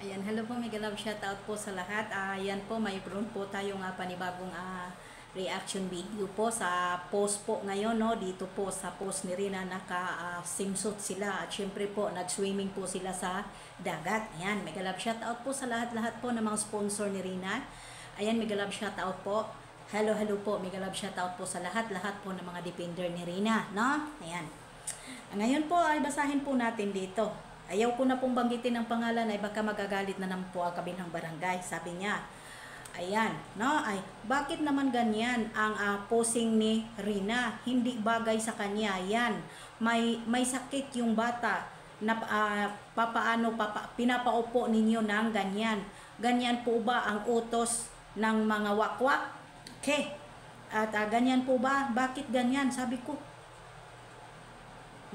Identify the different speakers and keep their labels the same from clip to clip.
Speaker 1: Ayan, hello po, mega love shoutout po sa lahat. Ayan po, mayroon po tayong panibagong reaction video po sa post po ngayon, no? Dito po sa post ni Rina, naka-swimsuit sila. At syempre po, nag-swimming po sila sa dagat. Ayan, mega love shoutout po sa lahat-lahat po ng mga sponsor ni Rina. Ayan, mega love shoutout po. Hello po, mega love shoutout po sa lahat-lahat po ng mga defender ni Rina, no? Ayan. Ngayon po ay basahin po natin dito. Ayaw ko na pong banggitin ang pangalan ay baka magagalit na naman po ang kabilang barangay. Sabi niya, ayan, no, ay bakit naman ganyan ang posing ni Rina? Hindi bagay sa kanya. Yan, may sakit yung bata na pinapaupo ninyo ng ganyan. Ganyan po ba ang utos ng mga wakwak? Okay. At ganyan po ba? Bakit ganyan? Sabi ko,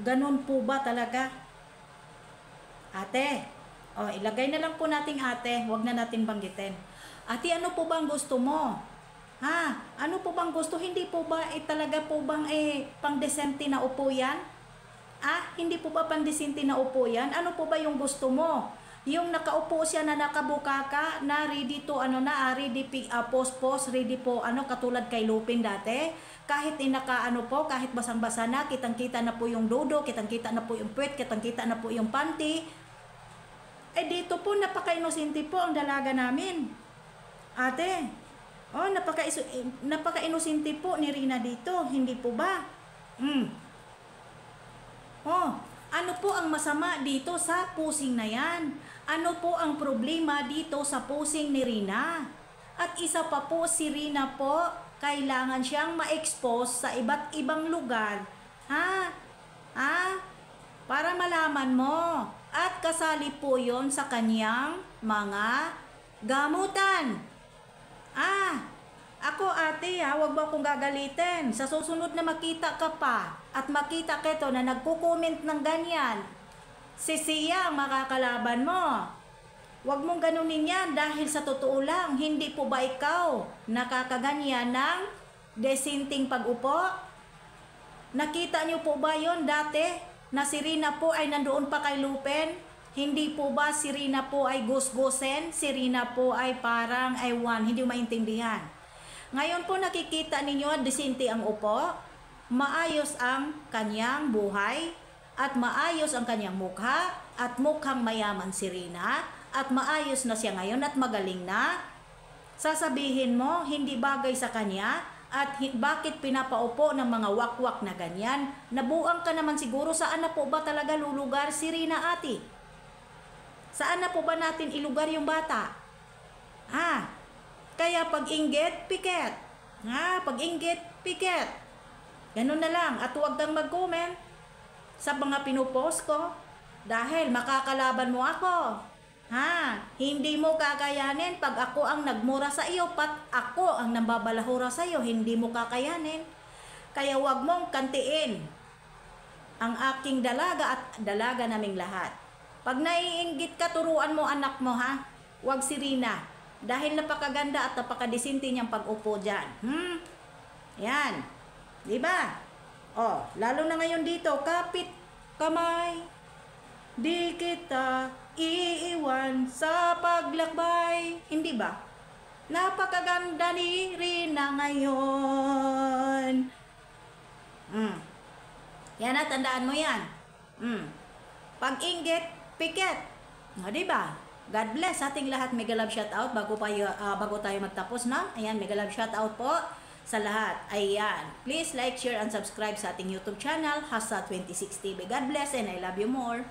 Speaker 1: ganon po ba talaga? Ate, ilagay na lang po nating ate, wag na natin banggitin. Ate, ano po bang gusto mo? Ha? Ano po bang gusto? Hindi po ba talaga po bang pang-decente na upo yan? Hindi po ba pang-decente na upo yan? Ano po ba yung gusto mo? Yung nakaupo siya na nakabukaka, na ready to ready post, ready po katulad kay Lupin dati. Kahit kahit basang-basa na, kitang-kita na po yung dodo, kitang-kita na po yung puwet, kitang-kita na po yung panty. Dito po, napaka-inosente po ang dalaga namin. Ate, napaka-inosente po ni Rina dito, hindi po ba? Ano po ang masama dito sa posing na yan? Ano po ang problema dito sa posing ni Rina? At isa pa po, si Rina po, kailangan siyang ma-expose sa iba't ibang lugar. Para malaman mo. At kasali po yon sa kanyang mga gamutan. Ako ate wag mo akong gagalitin. Sa susunod na makita ka pa at makita keto na nagko-comment ng ganyan, si Sia ang makakalaban mo. Wag mong ganunin yan dahil sa totoo lang, hindi po ba ikaw nakakaganyan ng desinting pag-upo? Nakita niyo po ba yon dati? Na si Rina po ay nandoon pa kay Lupin? Hindi po ba si Rina po ay gusgusen? Si Rina po ay parang hindi maintindihan. Ngayon po nakikita ninyo, desinti ang upo, maayos ang kanyang buhay, at maayos ang kanyang mukha, at mukhang mayaman si Rina, at maayos na siya ngayon at magaling na. Sasabihin mo, hindi bagay sa kanya, at bakit pinapaupo ng mga wakwak na ganyan? Nabuang ka naman siguro. Saan na po ba talaga lulugar si Rina ate? Saan na po ba natin ilugar yung bata? Kaya pag-inggit, piket. Pag-inggit, piket. Ganun na lang. At huwag kang mag-comment sa mga pinupost ko dahil makakalaban mo ako. Hindi mo kakayanin pag ako ang nagmura sa iyo, ako ang nambabalahura sa iyo, hindi mo kakayanin. Kaya wag mong kantiin ang aking dalaga at dalaga naming lahat. Pag naiinggit ka, turuan mo anak mo Wag si Rina. Dahil napakaganda at napakadesinti niyang pag-upo dyan. Yan. Diba? Lalo na ngayon dito, kapit kamay, di kita iiwan sa paglakbay. Hindi ba? Napakaganda ni Rina ngayon. Yan tandaan mo yan. Pag-inggit, piket. Diba? God bless ating lahat. Mega love shoutout bago tayo magtapos na. Ayan, mega love shoutout po sa lahat. Ayan. Please like, share, and subscribe sa ating YouTube channel, Hasa 2060. God bless and I love you more.